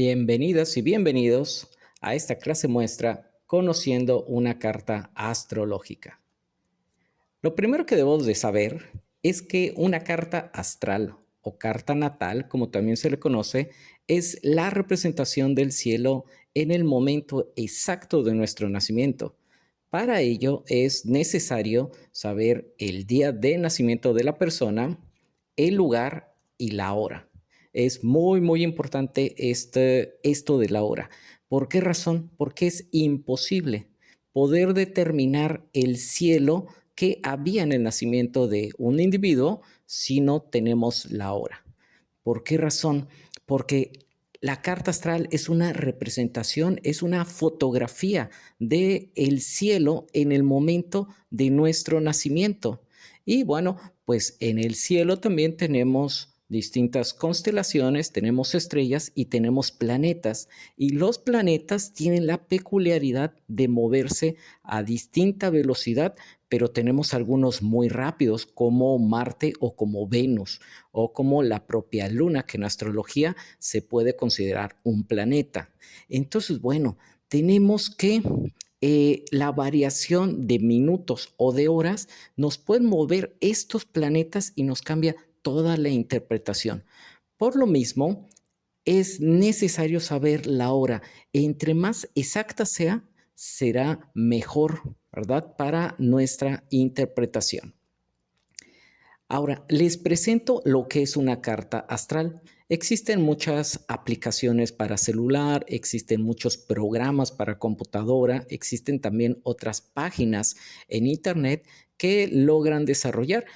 Bienvenidas y bienvenidos a esta clase muestra Conociendo una carta astrológica. Lo primero que debemos de saber es que una carta astral o carta natal, como también se le conoce, es la representación del cielo en el momento exacto de nuestro nacimiento. Para ello es necesario saber el día de nacimiento de la persona, el lugar y la hora. Es muy importante esto de la hora. ¿Por qué razón? Porque es imposible poder determinar el cielo que había en el nacimiento de un individuo si no tenemos la hora. ¿Por qué razón? Porque la carta astral es una representación, es una fotografía del cielo en el momento de nuestro nacimiento. Y bueno, pues en el cielo también tenemos distintas constelaciones, tenemos estrellas y tenemos planetas. Y los planetas tienen la peculiaridad de moverse a distinta velocidad, pero tenemos algunos muy rápidos como Marte o como Venus o como la propia Luna, que en astrología se puede considerar un planeta. Entonces, bueno, tenemos que la variación de minutos o de horas nos pueden mover estos planetas y nos cambia toda la interpretación. Por lo mismo, es necesario saber la hora. Entre más exacta sea, será mejor, ¿verdad? Para nuestra interpretación. Ahora, les presento lo que es una carta astral. Existen muchas aplicaciones para celular, existen muchos programas para computadora, existen también otras páginas en Internet que logran desarrollar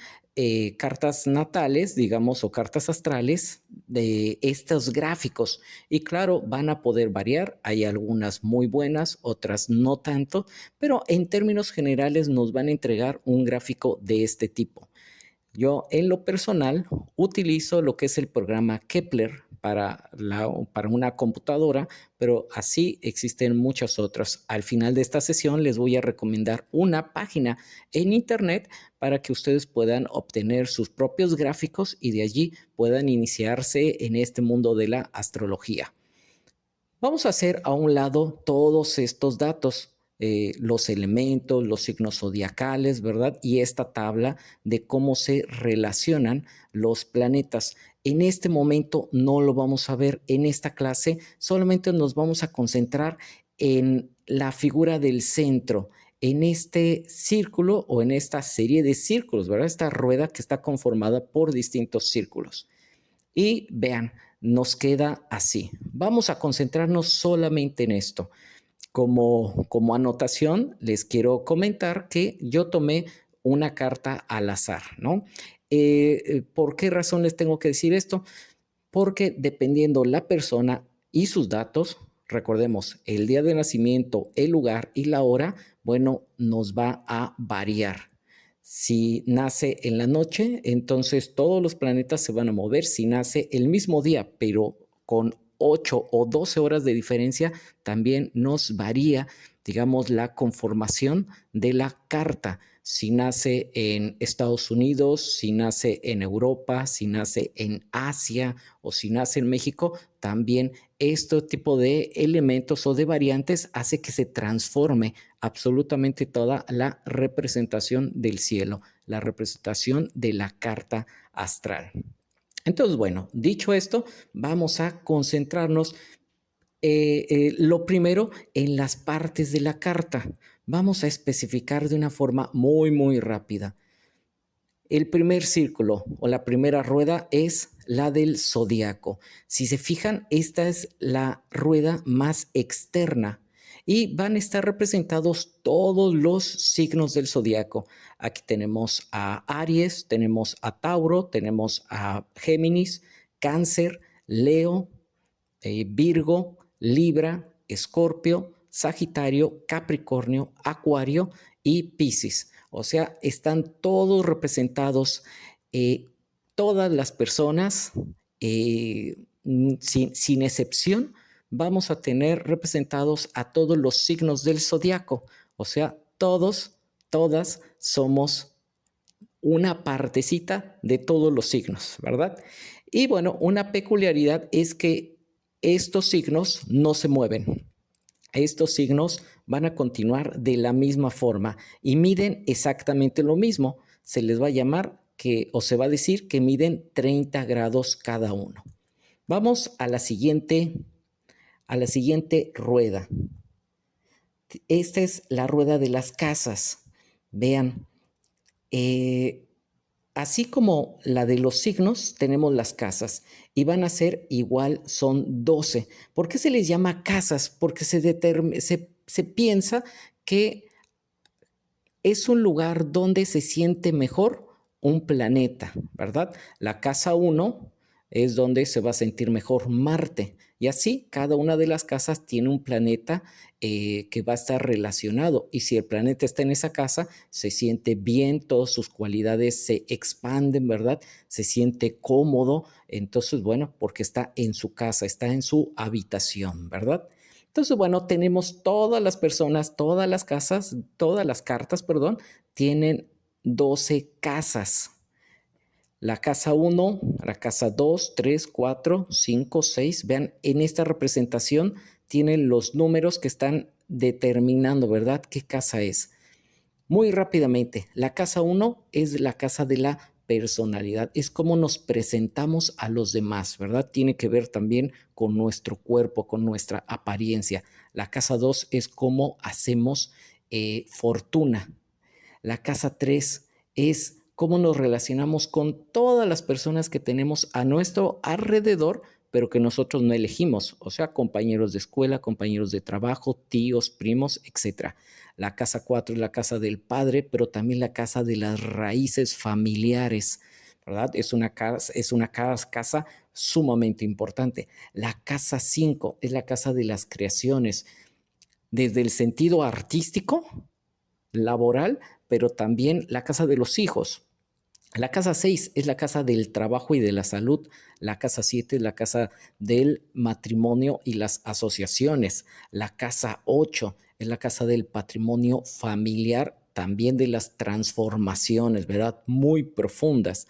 cartas natales, digamos, o cartas astrales de estos gráficos. Y claro, van a poder variar. Hay algunas muy buenas, otras no tanto, pero en términos generales nos van a entregar un gráfico de este tipo. Yo en lo personal utilizo lo que es el programa Kepler para una computadora, pero así existen muchas otras. Al final de esta sesión les voy a recomendar una página en internet para que ustedes puedan obtener sus propios gráficos y de allí puedan iniciarse en este mundo de la astrología. Vamos a hacer a un lado todos estos datos, los elementos, los signos zodiacales, ¿verdad? Y esta tabla de cómo se relacionan los planetas. En este momento no lo vamos a ver en esta clase, solamente nos vamos a concentrar en la figura del centro, en este círculo o en esta serie de círculos, ¿verdad? Esta rueda que está conformada por distintos círculos. Y vean, nos queda así. Vamos a concentrarnos solamente en esto. Como anotación, les quiero comentar que yo tomé una carta al azar, ¿no? ¿Por qué razón les tengo que decir esto? Porque dependiendo la persona y sus datos, recordemos, el día de nacimiento, el lugar y la hora, bueno, nos va a variar. Si nace en la noche, entonces todos los planetas se van a mover. Si nace el mismo día, pero con 8 o 12 horas de diferencia, también nos varía, digamos, la conformación de la carta. Si nace en Estados Unidos, si nace en Europa, si nace en Asia o si nace en México, también este tipo de elementos o de variantes hace que se transforme absolutamente toda la representación del cielo, la representación de la carta astral. Entonces, bueno, dicho esto, vamos a concentrarnos lo primero en las partes de la carta. Vamos a especificar de una forma muy rápida. El primer círculo o la primera rueda es la del zodiaco. Si se fijan, esta es la rueda más externa y van a estar representados todos los signos del zodiaco. Aquí tenemos a Aries, tenemos a Tauro, tenemos a Géminis, Cáncer, Leo, Virgo, Libra, Escorpio, Sagitario, Capricornio, Acuario y Piscis. O sea, están todos representados, eh, todas las personas, sin excepción, vamos a tener representados a todos los signos del zodiaco. O sea, todas somos una partecita de todos los signos, ¿verdad? Y bueno, una peculiaridad es que estos signos no se mueven. Estos signos van a continuar de la misma forma y miden exactamente lo mismo. Se les va a llamar o se va a decir que miden 30 grados cada uno. Vamos a la siguiente rueda. Esta es la rueda de las casas. Vean, así como la de los signos, tenemos las casas y van a ser igual, son 12. ¿Por qué se les llama casas? Porque se piensa que es un lugar donde se siente mejor un planeta, ¿verdad? La casa 1 es donde se va a sentir mejor Marte. Y así, cada una de las casas tiene un planeta que va a estar relacionado. Y si el planeta está en esa casa, se siente bien, todas sus cualidades se expanden, ¿verdad? Se siente cómodo. Entonces, bueno, porque está en su casa, está en su habitación, ¿verdad? Entonces, bueno, tenemos todas las personas, todas las casas, todas las cartas, perdón, tienen 12 casas. La casa 1, la casa 2, 3, 4, 5, 6. Vean, en esta representación tienen los números que están determinando, ¿verdad? ¿Qué casa es? Muy rápidamente, la casa 1 es la casa de la personalidad, es cómo nos presentamos a los demás, ¿verdad? Tiene que ver también con nuestro cuerpo, con nuestra apariencia. La casa 2 es cómo hacemos fortuna. La casa 3 es cómo nos relacionamos con todas las personas que tenemos a nuestro alrededor, pero que nosotros no elegimos, o sea, compañeros de escuela, compañeros de trabajo, tíos, primos, etc. La casa 4 es la casa del padre, pero también la casa de las raíces familiares, ¿verdad? Es una casa sumamente importante. La casa 5 es la casa de las creaciones, desde el sentido artístico, laboral, pero también la casa de los hijos. La casa 6 es la casa del trabajo y de la salud. La casa 7 es la casa del matrimonio y las asociaciones. La casa 8 es la casa del patrimonio familiar, también de las transformaciones, ¿verdad? Muy profundas.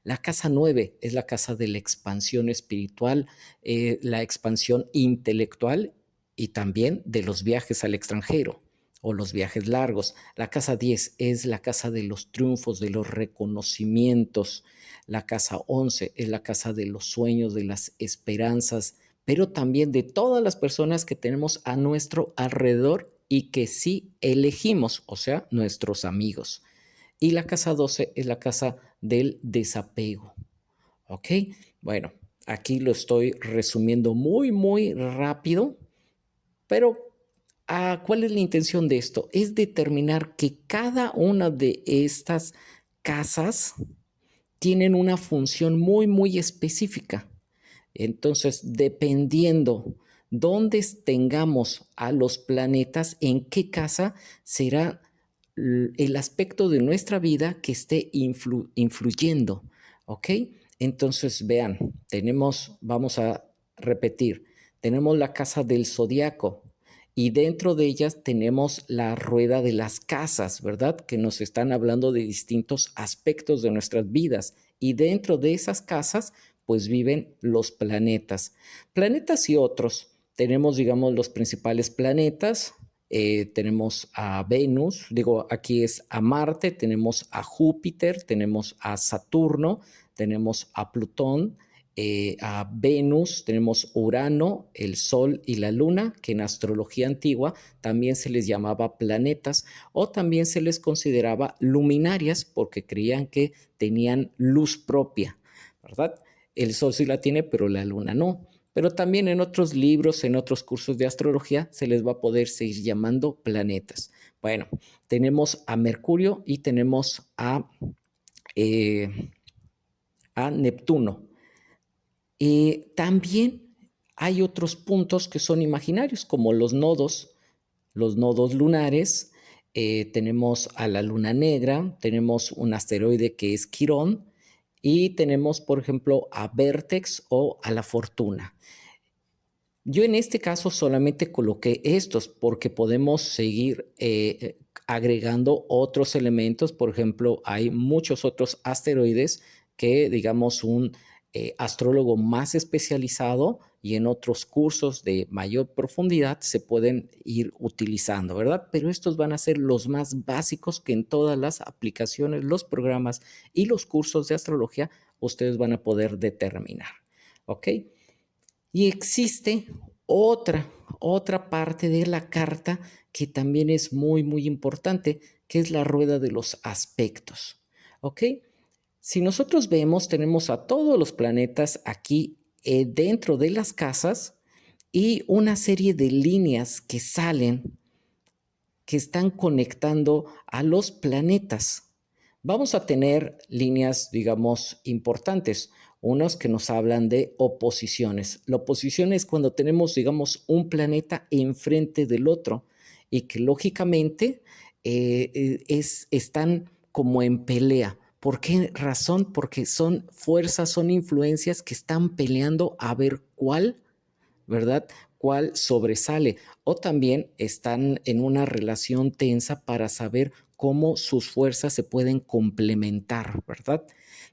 La casa 9 es la casa de la expansión espiritual, la expansión intelectual y también de los viajes al extranjero o los viajes largos. La casa 10 es la casa de los triunfos, de los reconocimientos. La casa 11 es la casa de los sueños, de las esperanzas, pero también de todas las personas que tenemos a nuestro alrededor y que sí elegimos, o sea, nuestros amigos. Y la casa 12 es la casa del desapego. ¿Ok? Bueno, aquí lo estoy resumiendo muy rápido, pero ¿cuál es la intención de esto? Es determinar que cada una de estas casas tienen una función muy específica. Entonces, dependiendo dónde tengamos a los planetas, en qué casa será el aspecto de nuestra vida que esté influyendo, ¿ok? Entonces, vean, vamos a repetir, tenemos la casa del zodiaco y dentro de ellas tenemos la rueda de las casas, ¿verdad? Que nos están hablando de distintos aspectos de nuestras vidas y dentro de esas casas pues viven los planetas. Planetas y otros. Tenemos, digamos, los principales planetas. Tenemos a Venus, digo, aquí es a Marte, tenemos a Júpiter, tenemos a Saturno, tenemos a Plutón, a Venus, tenemos Urano, el Sol y la Luna, que en astrología antigua también se les llamaba planetas o también se les consideraba luminarias porque creían que tenían luz propia, ¿verdad? El Sol sí la tiene, pero la Luna no. Pero también en otros libros, en otros cursos de astrología, se les va a poder seguir llamando planetas. Bueno, tenemos a Mercurio y tenemos a Neptuno. También hay otros puntos que son imaginarios, como los nodos lunares. Tenemos a la luna negra, tenemos un asteroide que es Quirón y tenemos, por ejemplo, a Vértex o a la Fortuna. Yo en este caso solamente coloqué estos porque podemos seguir agregando otros elementos. Por ejemplo, hay muchos otros asteroides que, digamos, un astrólogo más especializado y en otros cursos de mayor profundidad se pueden ir utilizando, ¿verdad? Pero estos van a ser los más básicos que en todas las aplicaciones, los programas y los cursos de astrología ustedes van a poder determinar, ¿ok? Y existe otra parte de la carta que también es muy, muy importante, que es la rueda de los aspectos, ¿ok? Si nosotros vemos, tenemos a todos los planetas aquí dentro de las casas y una serie de líneas que salen, que están conectando a los planetas. Vamos a tener líneas, digamos, importantes, unos que nos hablan de oposiciones. La oposición es cuando tenemos, digamos, un planeta enfrente del otro y que lógicamente están como en pelea. ¿Por qué razón? Porque son fuerzas, son influencias que están peleando a ver cuál, ¿verdad? ¿Cuál sobresale? O también están en una relación tensa para saber cómo sus fuerzas se pueden complementar, ¿verdad?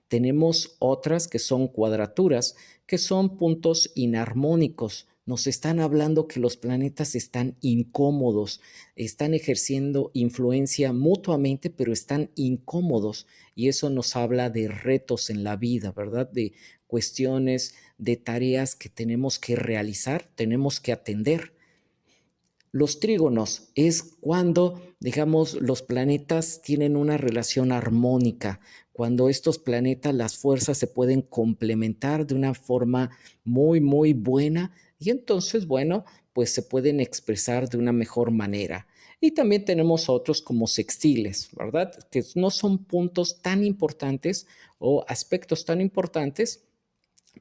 Tenemos otras que son cuadraturas, que son puntos inarmónicos. Nos están hablando que los planetas están incómodos, están ejerciendo influencia mutuamente, pero están incómodos. Y eso nos habla de retos en la vida, ¿verdad? De cuestiones, de tareas que tenemos que realizar, tenemos que atender. Los trígonos es cuando, digamos, los planetas tienen una relación armónica, cuando estos planetas, las fuerzas se pueden complementar de una forma muy, muy buena y entonces, bueno, pues se pueden expresar de una mejor manera. Y también tenemos otros como sextiles, ¿verdad? Que no son puntos tan importantes o aspectos tan importantes,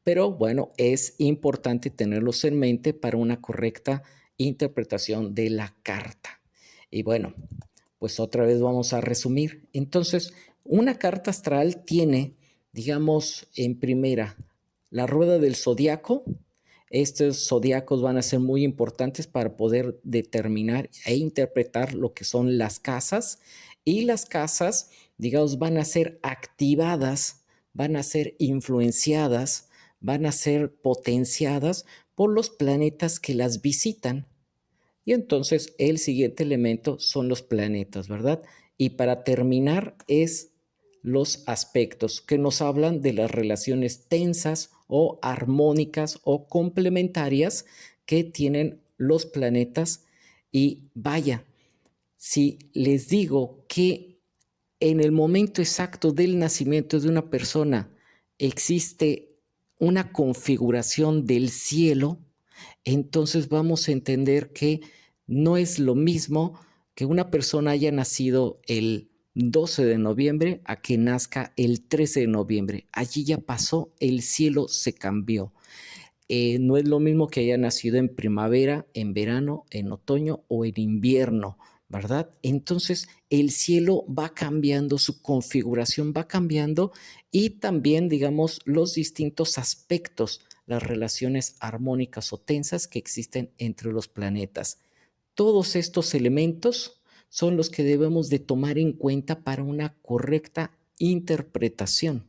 pero bueno, es importante tenerlos en mente para una correcta interpretación de la carta. Y bueno, pues otra vez vamos a resumir. Entonces, una carta astral tiene, digamos, en primera, la rueda del zodiaco. Estos zodiacos van a ser muy importantes para poder determinar e interpretar lo que son las casas. Y las casas, digamos, van a ser activadas, van a ser influenciadas, van a ser potenciadas por los planetas que las visitan. Y entonces el siguiente elemento son los planetas, ¿verdad? Y para terminar es los aspectos que nos hablan de las relaciones tensas o armónicas o complementarias que tienen los planetas. Y vaya, si les digo que en el momento exacto del nacimiento de una persona existe una configuración del cielo, entonces vamos a entender que no es lo mismo que una persona haya nacido el 12 de noviembre a que nazca el 13 de noviembre. Allí ya pasó, el cielo se cambió. No es lo mismo que haya nacido en primavera, en verano, en otoño o en invierno, ¿verdad? Entonces el cielo va cambiando, su configuración va cambiando y también, digamos, los distintos aspectos, las relaciones armónicas o tensas que existen entre los planetas. Todos estos elementos son los que debemos de tomar en cuenta para una correcta interpretación.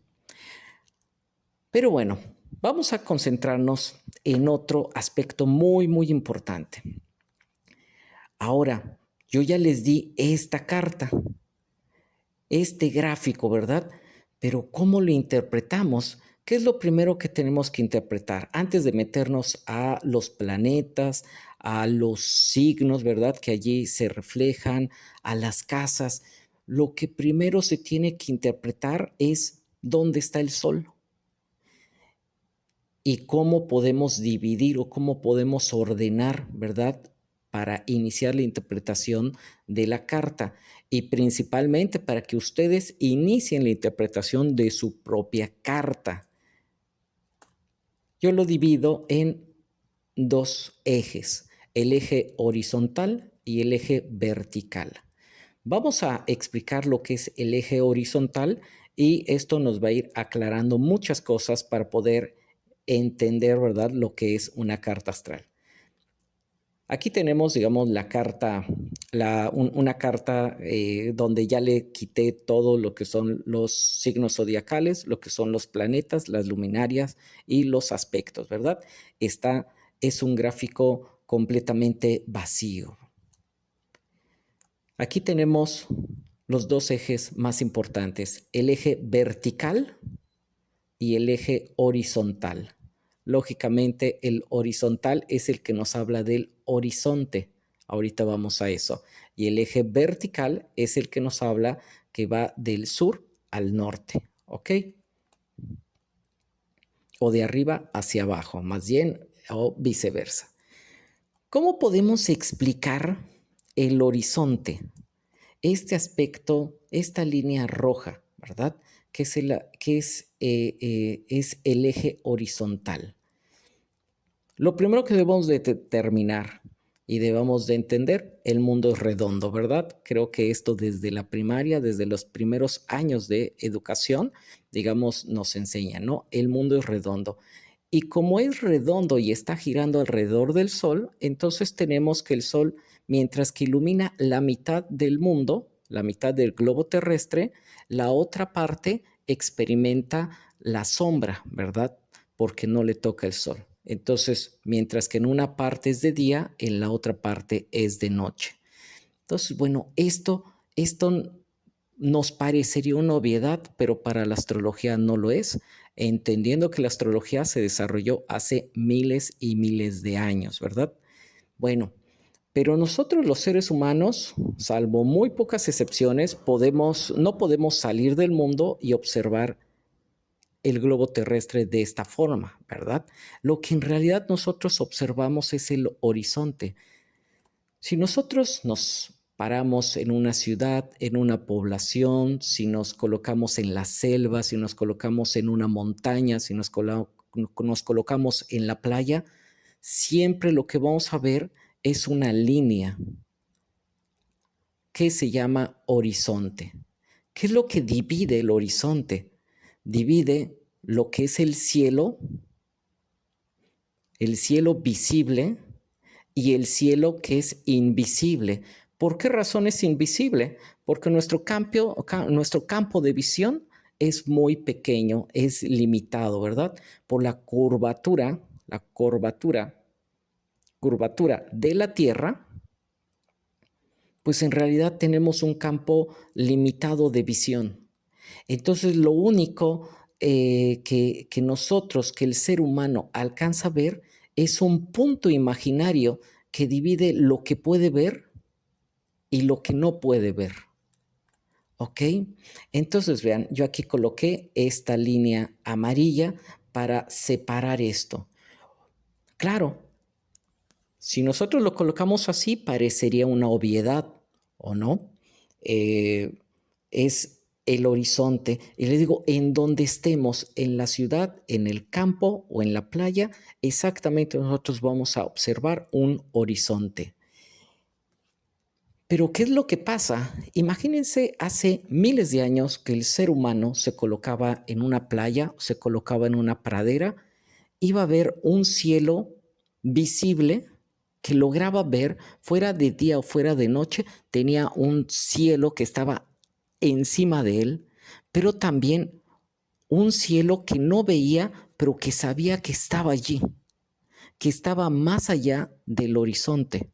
Pero bueno, vamos a concentrarnos en otro aspecto muy, muy importante. Ahora, yo ya les di esta carta, este gráfico, ¿verdad? Pero ¿cómo lo interpretamos? ¿Qué es lo primero que tenemos que interpretar antes de meternos a los planetas, a los signos, ¿verdad? Que allí se reflejan, a las casas. Lo que primero se tiene que interpretar es dónde está el sol y cómo podemos dividir o cómo podemos ordenar, ¿verdad? Para iniciar la interpretación de la carta y principalmente para que ustedes inicien la interpretación de su propia carta. Yo lo divido en dos ejes, el eje horizontal y el eje vertical. Vamos a explicar lo que es el eje horizontal y esto nos va a ir aclarando muchas cosas para poder entender, ¿verdad?, lo que es una carta astral. Aquí tenemos, digamos, la carta, una carta donde ya le quité todo lo que son los signos zodiacales, lo que son los planetas, las luminarias y los aspectos, ¿verdad? Es un gráfico completamente vacío. Aquí tenemos los dos ejes más importantes, el eje vertical y el eje horizontal. Lógicamente, el horizontal es el que nos habla del horizonte. Ahorita vamos a eso. Y el eje vertical es el que nos habla que va del sur al norte, ¿ok? O de arriba hacia abajo, más bien, o viceversa. ¿Cómo podemos explicar el horizonte? Este aspecto, esta línea roja, ¿verdad? Es el eje horizontal. Lo primero que debemos de determinar y debemos de entender, el mundo es redondo, ¿verdad? Creo que esto desde la primaria, desde los primeros años de educación, digamos, nos enseña, ¿no? El mundo es redondo. Y como es redondo y está girando alrededor del Sol, entonces tenemos que el Sol, mientras que ilumina la mitad del mundo, la mitad del globo terrestre, la otra parte experimenta la sombra, ¿verdad? Porque no le toca el Sol. Entonces, mientras que en una parte es de día, en la otra parte es de noche. Entonces, bueno, esto nos parecería una obviedad, pero para la astrología no lo es, entendiendo que la astrología se desarrolló hace miles y miles de años, ¿verdad? Bueno, pero nosotros los seres humanos, salvo muy pocas excepciones, no podemos salir del mundo y observar el globo terrestre de esta forma, ¿verdad? Lo que en realidad nosotros observamos es el horizonte. Si nosotros nos paramos en una ciudad, en una población, si nos colocamos en la selva, si nos colocamos en una montaña, si nos colocamos en la playa, siempre lo que vamos a ver es una línea que se llama horizonte. ¿Qué es lo que divide el horizonte? Divide lo que es el cielo visible y el cielo que es invisible. ¿Por qué razón es invisible? Porque nuestro campo de visión es muy pequeño, es limitado, ¿verdad? Por la curvatura de la Tierra, pues en realidad tenemos un campo limitado de visión. Entonces, lo único que el ser humano alcanza a ver es un punto imaginario que divide lo que puede ver y lo que no puede ver. ¿Ok? Entonces, vean, yo aquí coloqué esta línea amarilla para separar esto. Claro, si nosotros lo colocamos así, parecería una obviedad, ¿o no? Es el horizonte. Y les digo, en donde estemos, en la ciudad, en el campo o en la playa, exactamente nosotros vamos a observar un horizonte. Pero ¿qué es lo que pasa? Imagínense hace miles de años que el ser humano se colocaba en una playa, se colocaba en una pradera, iba a ver un cielo visible que lograba ver fuera de día o fuera de noche, tenía un cielo que estaba encima de él, pero también un cielo que no veía, pero que sabía que estaba allí, que estaba más allá del horizonte,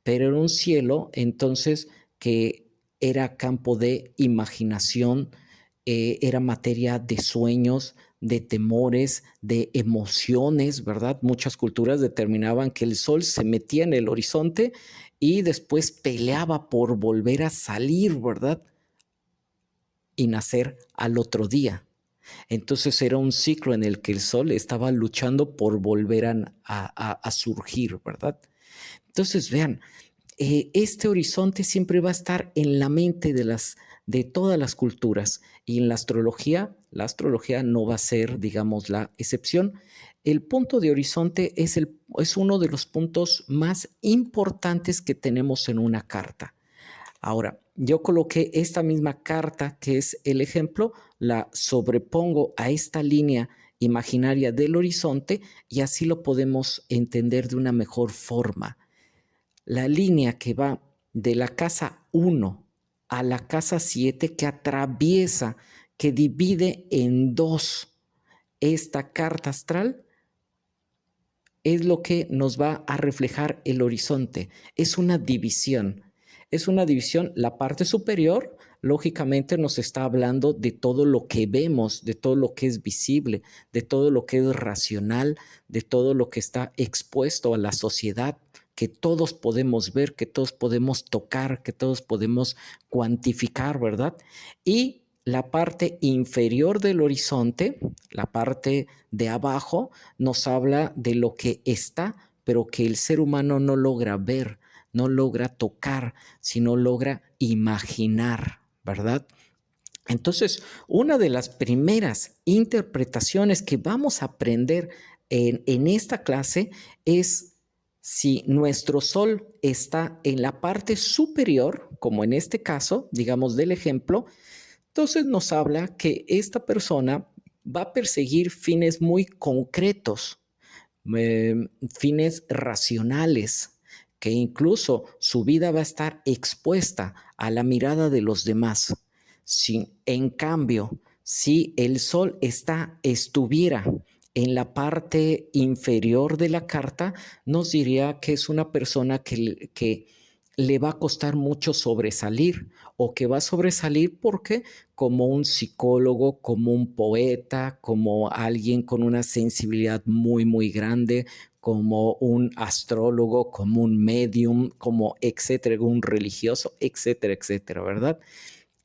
pero era un cielo entonces que era campo de imaginación, era materia de sueños, de temores, de emociones, ¿verdad? Muchas culturas determinaban que el sol se metía en el horizonte y después peleaba por volver a salir, ¿verdad? Y nacer al otro día. Entonces era un ciclo en el que el sol estaba luchando por volver a surgir, ¿verdad? Entonces, vean, este horizonte siempre va a estar en la mente de todas las culturas y en la astrología no va a ser, digamos, la excepción. El punto de horizonte es uno de los puntos más importantes que tenemos en una carta. Ahora, yo coloqué esta misma carta, que es el ejemplo, la sobrepongo a esta línea imaginaria del horizonte y así lo podemos entender de una mejor forma. la línea que va de la casa 1 a la casa 7, que atraviesa, que divide en dos esta carta astral, es lo que nos va a reflejar el horizonte. Es una división. Es una división. La parte superior, lógicamente, nos está hablando de todo lo que vemos, de todo lo que es visible, de todo lo que es racional, de todo lo que está expuesto a la sociedad, que todos podemos ver, que todos podemos tocar, que todos podemos cuantificar, ¿verdad? Y la parte inferior del horizonte, la parte de abajo, nos habla de lo que está, pero que el ser humano no logra ver, no logra tocar, sino logra imaginar, ¿verdad? Entonces, una de las primeras interpretaciones que vamos a aprender en esta clase es si nuestro sol está en la parte superior, como en este caso, digamos del ejemplo. Entonces nos habla que esta persona va a perseguir fines muy concretos, eh, fines racionales, que incluso su vida va a estar expuesta a la mirada de los demás. Si, en cambio, si el sol estuviera en la parte inferior de la carta, nos diría que es una persona que le va a costar mucho sobresalir, o que va a sobresalir porque como un psicólogo, como un poeta, como alguien con una sensibilidad muy, muy grande, como un astrólogo, como un medium, como etcétera, un religioso, etcétera, etcétera, ¿verdad?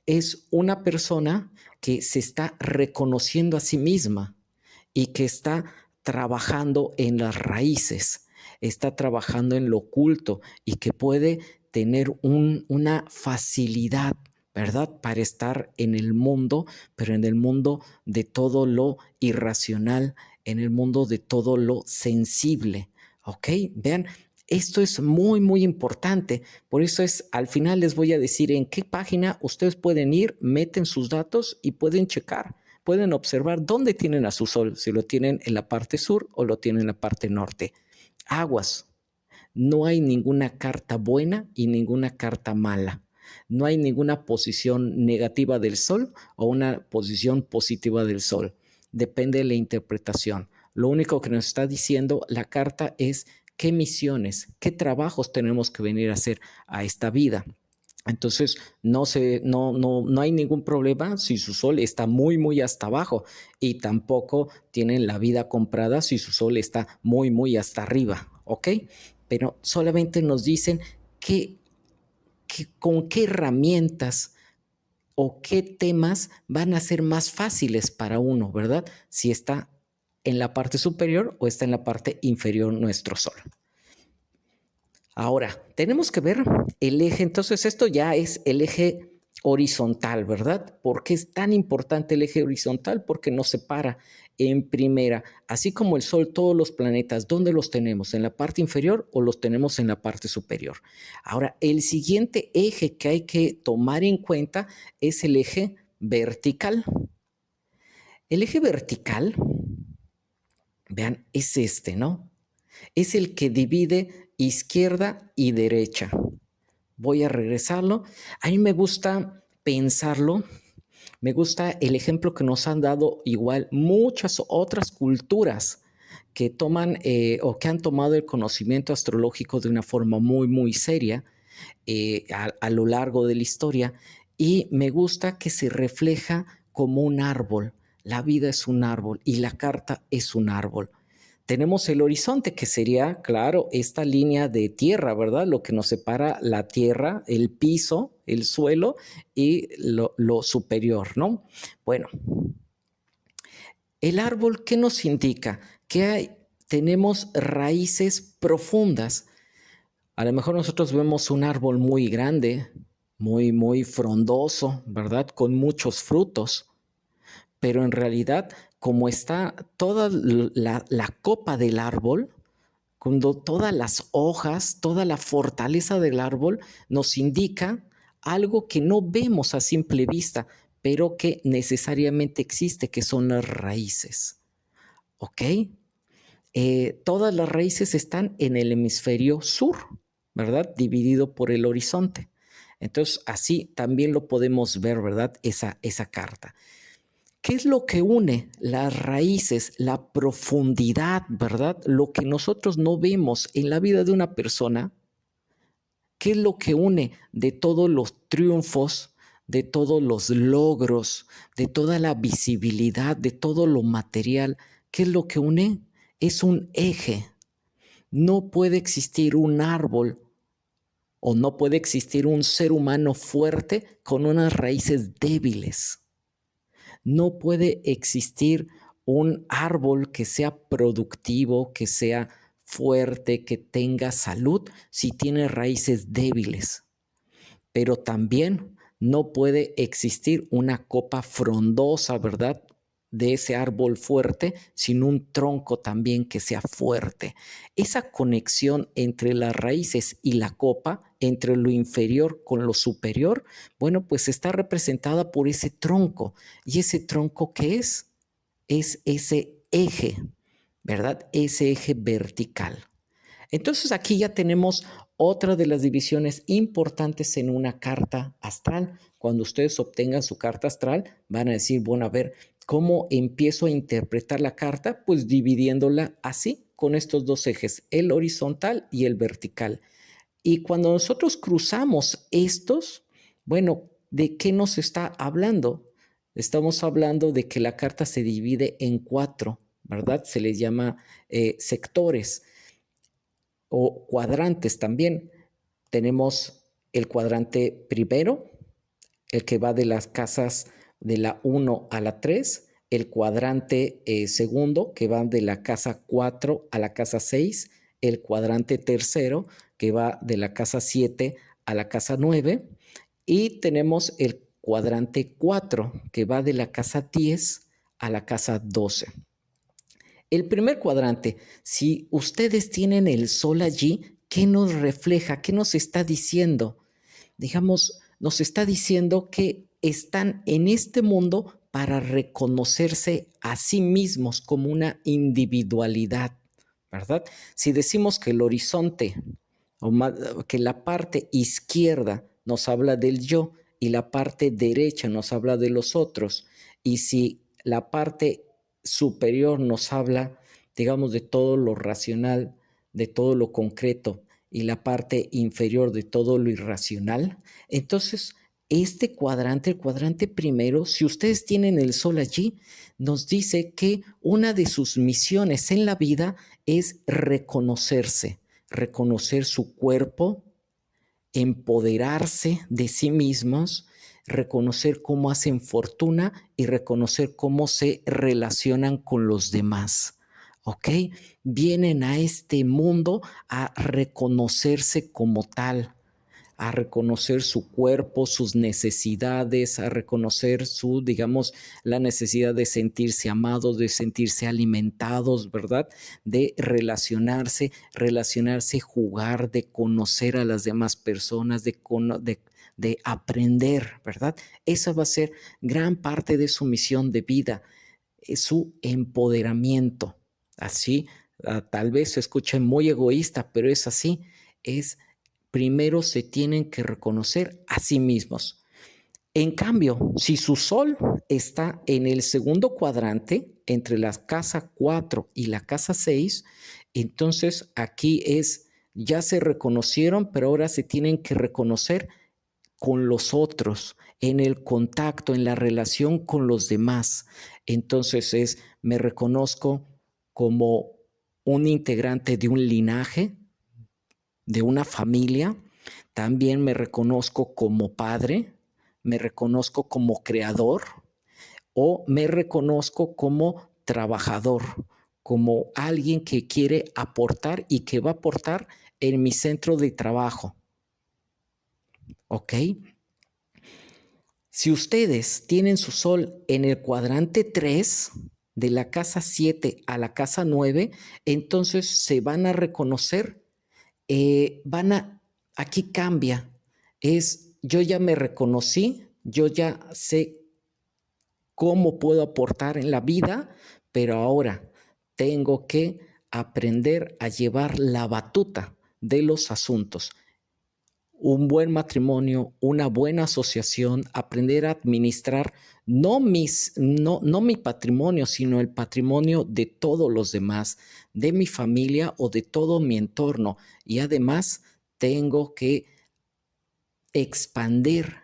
Es una persona que se está reconociendo a sí misma y que está trabajando en las raíces, está trabajando en lo oculto y que puede tener una facilidad, ¿verdad? Para estar en el mundo, pero en el mundo de todo lo irracional, en el mundo de todo lo sensible, ¿ok? Vean, esto es muy, muy importante. Por eso es, al final les voy a decir en qué página ustedes pueden ir, meten sus datos y pueden checar, pueden observar dónde tienen a su sol, si lo tienen en la parte sur o lo tienen en la parte norte. Aguas, no hay ninguna carta buena y ninguna carta mala. No hay ninguna posición negativa del sol o una posición positiva del sol. Depende de la interpretación. Lo único que nos está diciendo la carta es qué misiones, qué trabajos tenemos que venir a hacer a esta vida. Entonces, no hay ningún problema si su sol está muy, muy hasta abajo, y tampoco tienen la vida comprada si su sol está muy, muy hasta arriba, ¿ok? Pero solamente nos dicen con qué herramientas o qué temas van a ser más fáciles para uno, ¿verdad? Si está en la parte superior o está en la parte inferior nuestro sol. Ahora, tenemos que ver el eje. Entonces, esto ya es el eje horizontal, ¿verdad? ¿Por qué es tan importante el eje horizontal? Porque nos separa en primera, así como el Sol, todos los planetas, ¿dónde los tenemos? ¿En la parte inferior o los tenemos en la parte superior? Ahora, el siguiente eje que hay que tomar en cuenta es el eje vertical. El eje vertical, vean, es este, ¿no? Es el que divide izquierda y derecha. Voy a regresarlo. A mí me gusta pensarlo. Me gusta el ejemplo que nos han dado igual muchas otras culturas que toman o que han tomado el conocimiento astrológico de una forma muy, muy seria a lo largo de la historia, y me gusta que se refleja como un árbol. La vida es un árbol y la carta es un árbol. Tenemos el horizonte, que sería, claro, esta línea de tierra, ¿verdad? Lo que nos separa la tierra, el piso, el suelo y lo superior, ¿no? Bueno, el árbol, ¿qué nos indica? Tenemos raíces profundas. A lo mejor nosotros vemos un árbol muy grande, muy, muy frondoso, ¿verdad? Con muchos frutos, pero en realidad, como está toda la copa del árbol, cuando todas las hojas, toda la fortaleza del árbol nos indica algo que no vemos a simple vista, pero que necesariamente existe, que son las raíces. ¿Ok? Todas las raíces están en el hemisferio sur, ¿verdad? Dividido por el horizonte. Entonces, así también lo podemos ver, ¿verdad? Esa carta. ¿Qué es lo que une las raíces, la profundidad, ¿verdad? Lo que nosotros no vemos en la vida de una persona. ¿Qué es lo que une de todos los triunfos, de todos los logros, de toda la visibilidad, de todo lo material? ¿Qué es lo que une? Es un eje. No puede existir un árbol o no puede existir un ser humano fuerte con unas raíces débiles. No puede existir un árbol que sea productivo, que sea fuerte, que tenga salud, si tiene raíces débiles. Pero también no puede existir una copa frondosa, ¿verdad? De ese árbol fuerte, sin un tronco también que sea fuerte. Esa conexión entre las raíces y la copa, entre lo inferior con lo superior, bueno, pues está representada por ese tronco. ¿Y ese tronco qué es? Es ese eje, ¿verdad? Ese eje vertical. Entonces aquí ya tenemos otra de las divisiones importantes en una carta astral. Cuando ustedes obtengan su carta astral, van a decir, bueno, a ver, ¿cómo empiezo a interpretar la carta? Pues dividiéndola así, con estos dos ejes, el horizontal y el vertical. Y cuando nosotros cruzamos estos, bueno, ¿de qué nos está hablando? Estamos hablando de que la carta se divide en cuatro, ¿verdad? Se les llama sectores o cuadrantes también. Tenemos el cuadrante primero, el que va de las casas de la 1 a la 3, el cuadrante segundo, que va de la casa 4 a la casa 6, el cuadrante tercero, que va de la casa 7 a la casa 9, y tenemos el cuadrante 4, que va de la casa 10 a la casa 12. El primer cuadrante, si ustedes tienen el sol allí, ¿qué nos refleja? ¿Qué nos está diciendo? Digamos, nos está diciendo que están en este mundo para reconocerse a sí mismos como una individualidad, ¿verdad? Si decimos que el horizonte, o más, que la parte izquierda nos habla del yo y la parte derecha nos habla de los otros, y si la parte superior nos habla, digamos, de todo lo racional, de todo lo concreto, y la parte inferior de todo lo irracional, entonces este cuadrante, el cuadrante primero, si ustedes tienen el sol allí, nos dice que una de sus misiones en la vida es reconocerse, reconocer su cuerpo, empoderarse de sí mismos, reconocer cómo hacen fortuna y reconocer cómo se relacionan con los demás. ¿Ok? Vienen a este mundo a reconocerse como tal, a reconocer su cuerpo, sus necesidades, a reconocer su, digamos, la necesidad de sentirse amados, de sentirse alimentados, ¿verdad? De relacionarse, jugar, de conocer a las demás personas, de aprender, ¿verdad? Esa va a ser gran parte de su misión de vida, su empoderamiento. Así, tal vez se escuche muy egoísta, pero es así, es primero se tienen que reconocer a sí mismos. En cambio, si su sol está en el segundo cuadrante, entre la casa 4 y la casa 6, entonces aquí es, ya se reconocieron, pero ahora se tienen que reconocer con los otros, en el contacto, en la relación con los demás. Entonces es, me reconozco como un integrante de un linaje, de una familia, también me reconozco como padre, me reconozco como creador o me reconozco como trabajador, como alguien que quiere aportar y que va a aportar en mi centro de trabajo. ¿Ok? Si ustedes tienen su sol en el cuadrante 3, de la casa 7 a la casa 9, entonces se van a reconocer, aquí cambia, es yo ya me reconocí, yo ya sé cómo puedo aportar en la vida, pero ahora tengo que aprender a llevar la batuta de los asuntos. un buen matrimonio, una buena asociación, aprender a administrar no mi patrimonio, sino el patrimonio de todos los demás, de mi familia o de todo mi entorno. Y además tengo que expandir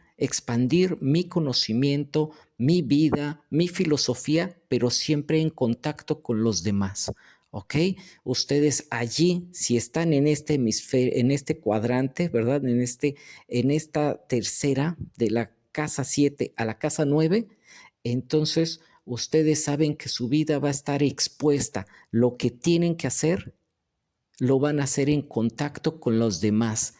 mi conocimiento, mi vida, mi filosofía, pero siempre en contacto con los demás. ¿Ok? Ustedes allí, si están en este hemisferio, en este cuadrante, ¿verdad? En esta tercera, de la casa 7 a la casa 9, entonces ustedes saben que su vida va a estar expuesta. Lo que tienen que hacer lo van a hacer en contacto con los demás,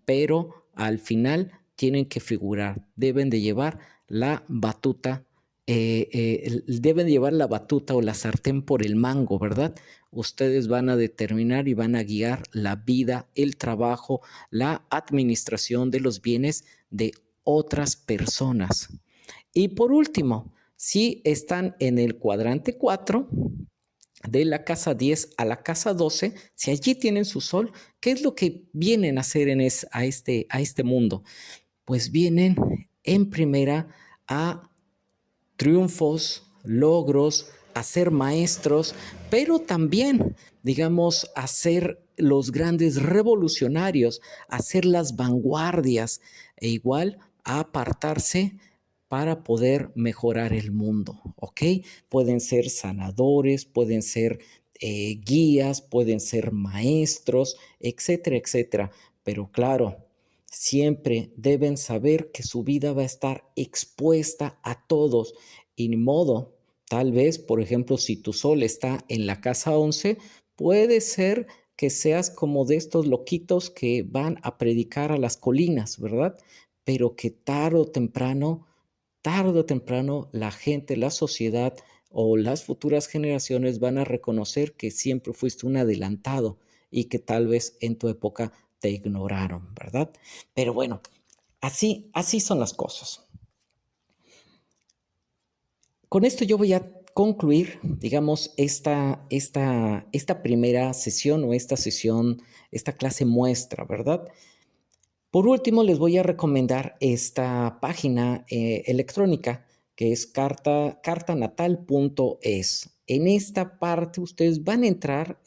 pero al final tienen que figurar, deben de llevar la batuta, deben de llevar la batuta o la sartén por el mango, ¿verdad? Ustedes van a determinar y van a guiar la vida, el trabajo, la administración de los bienes de otras personas. Y por último, si están en el cuadrante 4, de la casa 10 a la casa 12, si allí tienen su sol, ¿qué es lo que vienen a hacer a este mundo? Pues vienen en primera a triunfos, logros, a ser maestros, pero también, digamos, a ser los grandes revolucionarios, a ser las vanguardias e igual a apartarse para poder mejorar el mundo, ¿ok? Pueden ser sanadores, pueden ser guías, pueden ser maestros, etcétera, etcétera. Pero claro, siempre deben saber que su vida va a estar expuesta a todos y ni modo. Tal vez, por ejemplo, si tu sol está en la casa 11, puede ser que seas como de estos loquitos que van a predicar a las colinas, ¿verdad? Pero que tarde o temprano, la gente, la sociedad o las futuras generaciones van a reconocer que siempre fuiste un adelantado y que tal vez en tu época te ignoraron, ¿verdad? Pero bueno, así son las cosas. Con esto yo voy a concluir, digamos, esta primera sesión o esta sesión, esta clase muestra, ¿verdad? Por último, les voy a recomendar esta página electrónica que es cartanatal.es. En esta parte ustedes van a entrar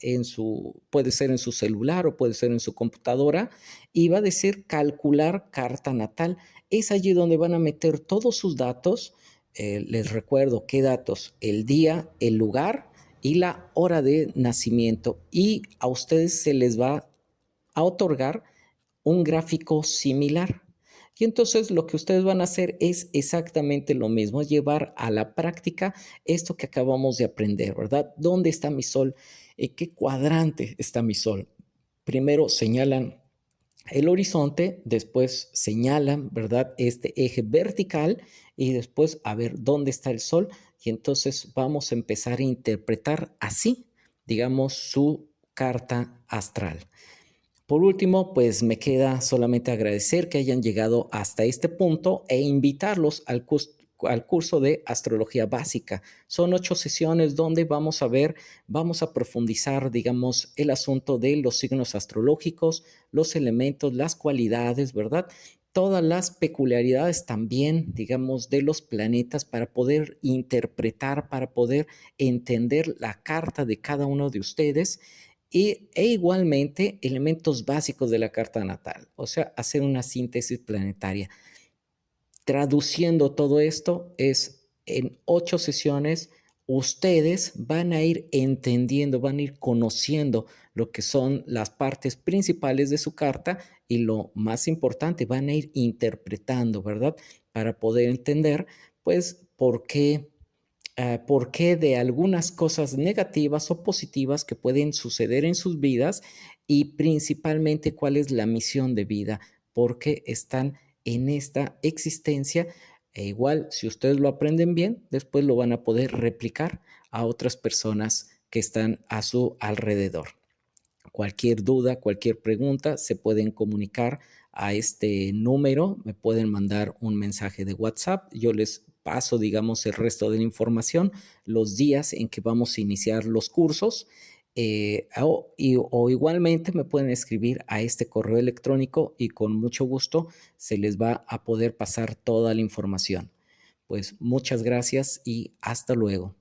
puede ser en su celular o puede ser en su computadora, y va a decir calcular carta natal. Es allí donde van a meter todos sus datos. Les recuerdo qué datos: el día, el lugar y la hora de nacimiento. Y a ustedes se les va a otorgar un gráfico similar. Y entonces lo que ustedes van a hacer es exactamente lo mismo, llevar a la práctica esto que acabamos de aprender, ¿verdad? ¿Dónde está mi sol? ¿En qué cuadrante está mi sol? Primero señalan el horizonte, después señalan, ¿verdad? Este eje vertical y después a ver dónde está el sol. Y entonces vamos a empezar a interpretar así, digamos, su carta astral. Por último, pues me queda solamente agradecer que hayan llegado hasta este punto e invitarlos al curso de astrología básica. Son 8 sesiones donde vamos a profundizar, digamos, el asunto de los signos astrológicos, los elementos, las cualidades, ¿verdad? Todas las peculiaridades también, digamos, de los planetas para poder interpretar, para poder entender la carta de cada uno de ustedes e igualmente elementos básicos de la carta natal, o sea, hacer una síntesis planetaria. Traduciendo todo esto es en 8 sesiones, ustedes van a ir entendiendo, van a ir conociendo lo que son las partes principales de su carta y lo más importante, van a ir interpretando, ¿verdad? Para poder entender, pues, por qué de algunas cosas negativas o positivas que pueden suceder en sus vidas y principalmente cuál es la misión de vida, porque están en esta existencia. E igual, si ustedes lo aprenden bien, después lo van a poder replicar a otras personas que están a su alrededor. Cualquier duda, cualquier pregunta, se pueden comunicar a este número, me pueden mandar un mensaje de WhatsApp, yo les paso, digamos, el resto de la información, los días en que vamos a iniciar los cursos o igualmente me pueden escribir a este correo electrónico y con mucho gusto se les va a poder pasar toda la información. Pues muchas gracias y hasta luego.